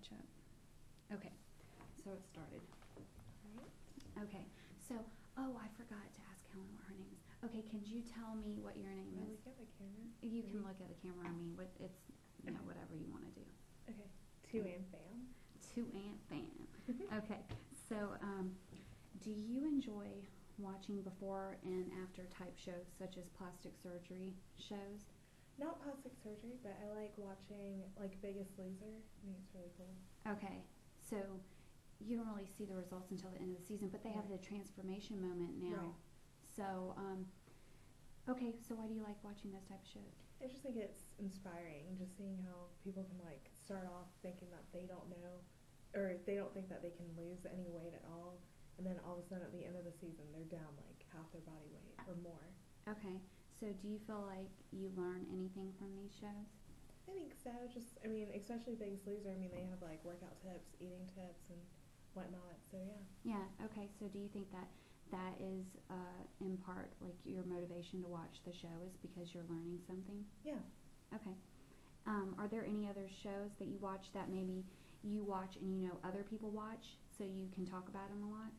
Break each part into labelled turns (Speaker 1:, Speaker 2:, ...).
Speaker 1: catch up. Okay, so it started.
Speaker 2: Right.
Speaker 1: Okay, so, I forgot to ask Helen what her name is. Okay, can you tell me what your name
Speaker 2: Can I
Speaker 1: is?
Speaker 2: look at the camera?
Speaker 1: You can look at the camera. I mean, it's, whatever you want to do.
Speaker 2: Okay. Tu-Anh fam.
Speaker 1: Tu-Anh fan. Okay, so, do you enjoy watching before and after type shows such as plastic surgery shows?
Speaker 2: Not plastic surgery, but I like watching like Biggest Loser. I think it's really cool.
Speaker 1: Okay, so you don't really see the results until the end of the season, but they have the transformation moment now.
Speaker 2: Right.
Speaker 1: So, okay, so why do you like watching those type of shows?
Speaker 2: I just think it's inspiring, just seeing how people can like start off thinking that they don't know, or they don't think that they can lose any weight at all, and then all of a sudden at the end of the season they're down like half their body weight or more.
Speaker 1: Okay, so do you feel like you learn anything from these shows?
Speaker 2: I think so. Just, I mean, especially Biggest Loser. I mean, they have like workout tips, eating tips, and whatnot. So yeah.
Speaker 1: Yeah, okay, so do you think that that is in part like your motivation to watch the show is because you're learning something?
Speaker 2: Yeah.
Speaker 1: Okay. Are there any other shows that you watch that maybe you watch and you know other people watch so you can talk about them a lot?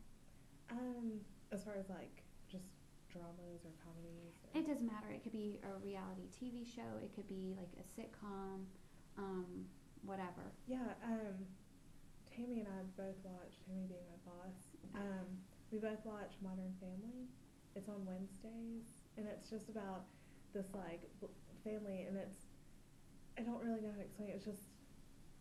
Speaker 2: As far as like just dramas or comedies. Or...
Speaker 1: It doesn't matter. It could be a reality TV show. It could be like a sitcom, whatever.
Speaker 2: Yeah. Tammy and I both watch. Tammy being my boss. We both watch Modern Family. It's on Wednesdays, and it's just about this like family, and it's, I don't really know how to explain it. It's just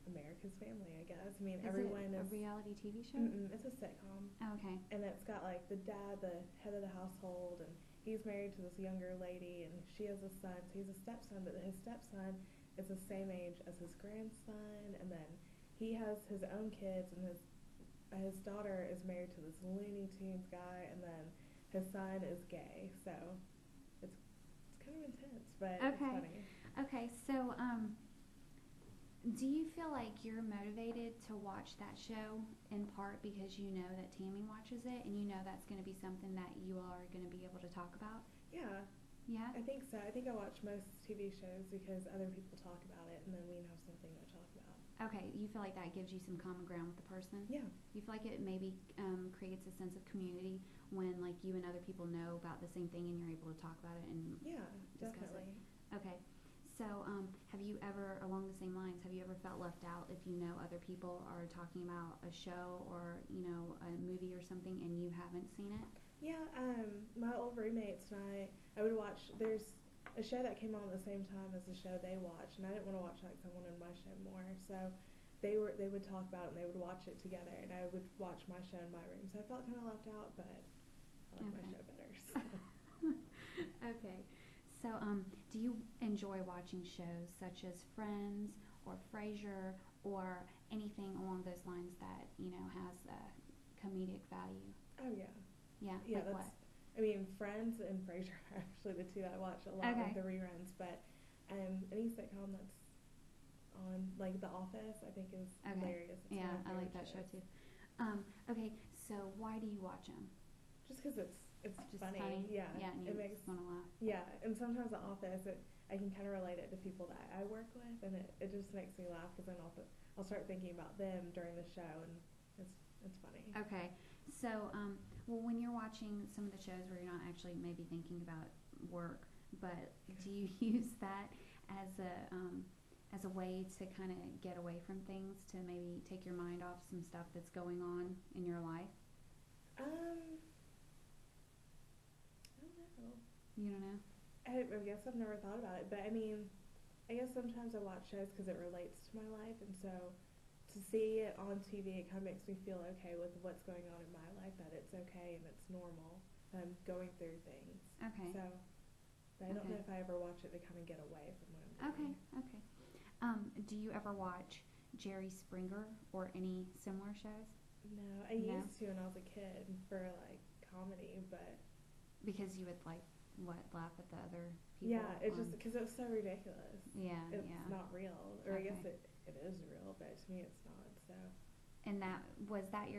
Speaker 2: America's Family, I guess. I mean, everyone
Speaker 1: is
Speaker 2: is
Speaker 1: a reality TV show.
Speaker 2: It's a sitcom.
Speaker 1: Oh, okay.
Speaker 2: And it's got like the dad, the head of the household, and he's married to this younger lady, and she has a son. So he's a stepson, but his stepson is the same age as his grandson, and then he has his own kids, and his daughter is married to this Looney Tunes guy, and then his son is gay. So it's kind of intense, but it's funny.
Speaker 1: Okay, so do you feel like you're motivated to watch that show in part because you know that Tammy watches it and you know that's going to be something that you all are going to be able to talk about?
Speaker 2: Yeah.
Speaker 1: Yeah?
Speaker 2: I think so. I think I watch most TV shows because other people talk about it, and then we have something to talk about.
Speaker 1: Okay, you feel like that gives you some common ground with the person?
Speaker 2: Yeah.
Speaker 1: You feel like it maybe creates a sense of community when like you and other people know about the same thing and you're able to talk about it and discuss
Speaker 2: definitely.
Speaker 1: it? Okay. So, have you ever, along the same lines, have you ever felt left out if you know other people are talking about a show or, a movie or something and you haven't seen it?
Speaker 2: Yeah, my old roommates and I would watch, there's a show that came on at the same time as the show they watched, and I didn't want to watch that because I wanted my show more, so they would talk about it and they would watch it together, and I would watch my show in my room, so I felt kind of left out, but I like my show better. So.
Speaker 1: Okay. So, do you enjoy watching shows such as Friends or Frasier or anything along those lines that, has a comedic value?
Speaker 2: Oh, yeah.
Speaker 1: Yeah?
Speaker 2: Yeah,
Speaker 1: like what?
Speaker 2: I mean, Friends and Frasier are actually the two that I watch a lot with the reruns, but any sitcom that's on, like The Office, I think is hilarious. It's
Speaker 1: yeah, I like that show too. Okay, so why do you watch them?
Speaker 2: Just because it's
Speaker 1: just
Speaker 2: funny. Yeah,
Speaker 1: and
Speaker 2: it makes
Speaker 1: want to laugh.
Speaker 2: Yeah, and sometimes The Office, I can kind of relate it to people that I work with, and it just makes me laugh because then I'll start thinking about them during the show, and it's funny.
Speaker 1: Okay, so well, when you're watching some of the shows where you're not actually maybe thinking about work, but do you use that as a way to kind of get away from things, to maybe take your mind off some stuff that's going on in your life?
Speaker 2: I don't know.
Speaker 1: You don't know?
Speaker 2: I guess I've never thought about it, but I mean, I guess sometimes I watch shows because it relates to my life, and so to see it on TV, it kind of makes me feel okay with what's going on in my life, that it's okay and it's normal, that I'm going through things.
Speaker 1: Okay.
Speaker 2: So, but I don't know if I ever watch it to kind of get away from what I'm doing.
Speaker 1: Okay. Do you ever watch Jerry Springer or any similar shows?
Speaker 2: No, I used to when I was a kid for like comedy, but
Speaker 1: because you would laugh at the other people.
Speaker 2: Yeah, it's just because it was so ridiculous.
Speaker 1: Yeah,
Speaker 2: it's not real, or I guess it is real, but to me it's not. So.
Speaker 1: And was that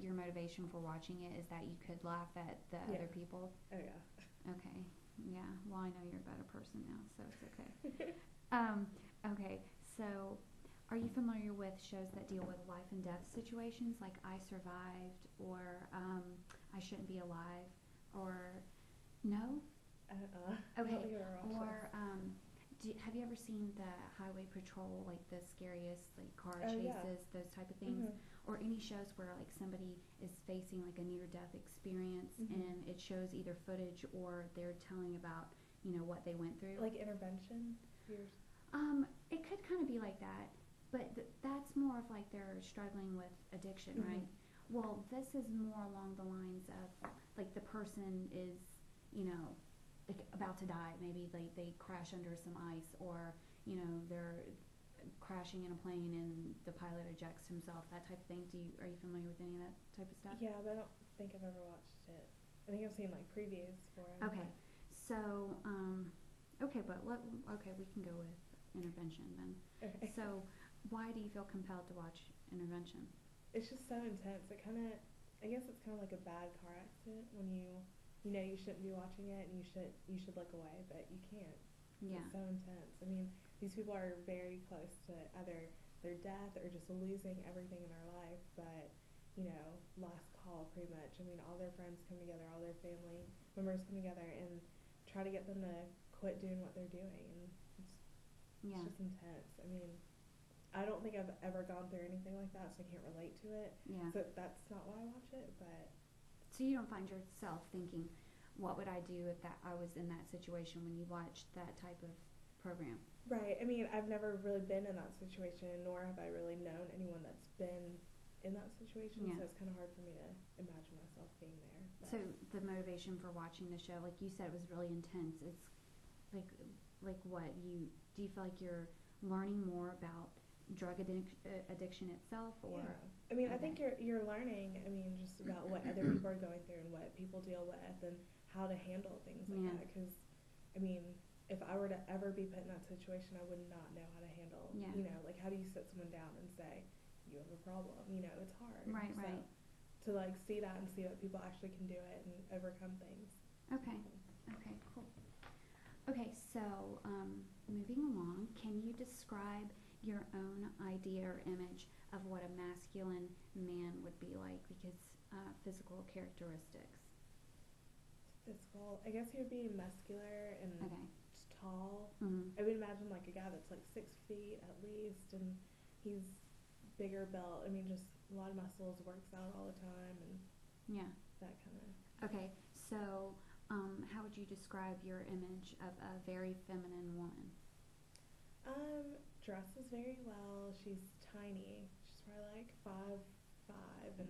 Speaker 1: your motivation for watching it? Is that you could laugh at the other people?
Speaker 2: Oh yeah.
Speaker 1: Okay. Yeah. Well, I know you're a better person now, so it's okay. Okay. So, Are you familiar with shows that deal with life and death situations, like I Survived or I Shouldn't Be Alive, or no?
Speaker 2: I don't
Speaker 1: Okay.
Speaker 2: think I've ever watched
Speaker 1: Or have you ever seen the Highway Patrol, like the scariest like car
Speaker 2: Oh,
Speaker 1: chases,
Speaker 2: yeah.
Speaker 1: those type of things,
Speaker 2: Mhm.
Speaker 1: or any shows where like somebody is facing like a near death experience
Speaker 2: Mhm.
Speaker 1: and it shows either footage or they're telling about what they went through?
Speaker 2: Like Intervention. Yours.
Speaker 1: It could kind of be like that, but that's more of like they're struggling with addiction,
Speaker 2: Mhm.
Speaker 1: right? Well, this is more along the lines of like the person is, you know, like about to die. Maybe like they crash under some ice, or they're crashing in a plane and the pilot ejects himself. That type of thing. Are you familiar with any of that type of stuff?
Speaker 2: Yeah, but I don't think I've ever watched it. I think I've seen like previews for it.
Speaker 1: Okay, so okay, we can go with Intervention then.
Speaker 2: Okay.
Speaker 1: So, why do you feel compelled to watch Intervention?
Speaker 2: It's just so intense. I guess it's kind of like a bad car accident when you know you shouldn't be watching it and you should look away, but you can't.
Speaker 1: Yeah.
Speaker 2: It's so intense. I mean, these people are very close to either their death or just losing everything in their life, but last call pretty much. I mean, all their friends come together, all their family members come together and try to get them to quit doing what they're doing, and it's
Speaker 1: Yeah.
Speaker 2: just intense. I mean, I don't think I've ever gone through anything like that, so I can't relate to it.
Speaker 1: Yeah.
Speaker 2: So that's not why I watch it, but
Speaker 1: So you don't find yourself thinking, what would I do if I was in that situation when you watched that type of program?
Speaker 2: right. I mean, I've never really been in that situation, nor have I really known anyone that's been in that situation.
Speaker 1: Yeah.
Speaker 2: So it's kind of hard for me to imagine myself being there. But
Speaker 1: So the motivation for watching the show, like you said, it was really intense. It's like what do you feel like you're learning more about addiction itself, or
Speaker 2: yeah. I mean, I
Speaker 1: Okay.
Speaker 2: think you're learning. I mean, just about what other people are going through and what people deal with, and how to handle things like
Speaker 1: Yeah.
Speaker 2: that. Because, I mean, if I were to ever be put in that situation, I would not know how to handle.
Speaker 1: Yeah.
Speaker 2: Like how do you sit someone down and say you have a problem? It's hard.
Speaker 1: Right,
Speaker 2: So,
Speaker 1: right.
Speaker 2: to like see that and see that people actually can do it and overcome things.
Speaker 1: Okay. Okay, cool. Okay, so moving along, can you describe your own idea or image of what a masculine man would be like? Because physical characteristics.
Speaker 2: Physical. I guess he would be muscular and
Speaker 1: Okay.
Speaker 2: just tall.
Speaker 1: Mm-hmm.
Speaker 2: I would imagine like a guy that's like 6 feet at least, and he's bigger built. I mean, just a lot of muscles, works out all the time, and
Speaker 1: Yeah.
Speaker 2: that kind of.
Speaker 1: Okay, so how would you describe your image of a very feminine woman?
Speaker 2: Dresses very well. She's tiny. She's probably like 5'5" and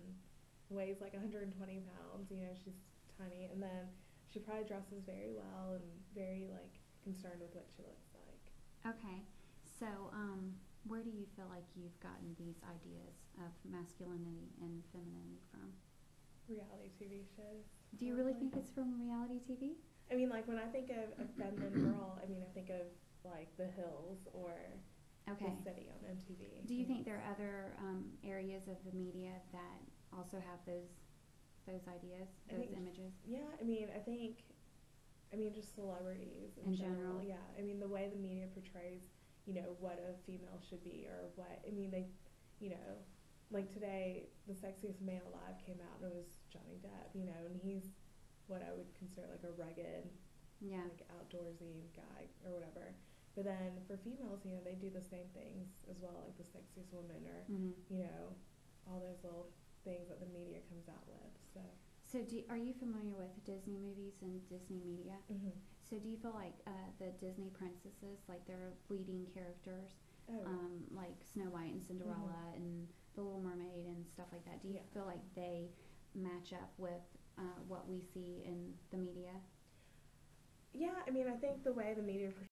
Speaker 2: weighs like 120 pounds. She's tiny, and then she probably dresses very well and very like concerned with what she looks like.
Speaker 1: Okay, so where do you feel like you've gotten these ideas of masculinity and femininity from?
Speaker 2: Reality TV shows.
Speaker 1: Do you really
Speaker 2: probably.
Speaker 1: think it's from reality TV?
Speaker 2: I mean, like when I think of a feminine girl, I mean I think of like The Hills or
Speaker 1: Okay.
Speaker 2: The City on MTV.
Speaker 1: Do you think there are other areas of the media that also have those ideas,
Speaker 2: I
Speaker 1: those
Speaker 2: think-
Speaker 1: images?
Speaker 2: Yeah, I mean just celebrities
Speaker 1: In general?
Speaker 2: Yeah, I mean the way the media portrays, what a female should be, or what I mean they, like today, The Sexiest Man Alive came out and it was Johnny Depp, and he's what I would consider like a rugged,
Speaker 1: Yeah.
Speaker 2: like outdoorsy guy or whatever. But then for females, they do the same things as well, like The Sexiest Woman or
Speaker 1: Mm-hmm.
Speaker 2: all those little things that the media comes out with.
Speaker 1: So are you familiar with Disney movies and Disney media?
Speaker 2: Mhm.
Speaker 1: So do you feel like the Disney princesses, like their leading characters,
Speaker 2: Oh,
Speaker 1: like Snow White and Cinderella and The Little Mermaid and stuff like that, do you
Speaker 2: Yeah.
Speaker 1: feel like they match up with what we see in the media?
Speaker 2: yeah. I mean, I think the way the media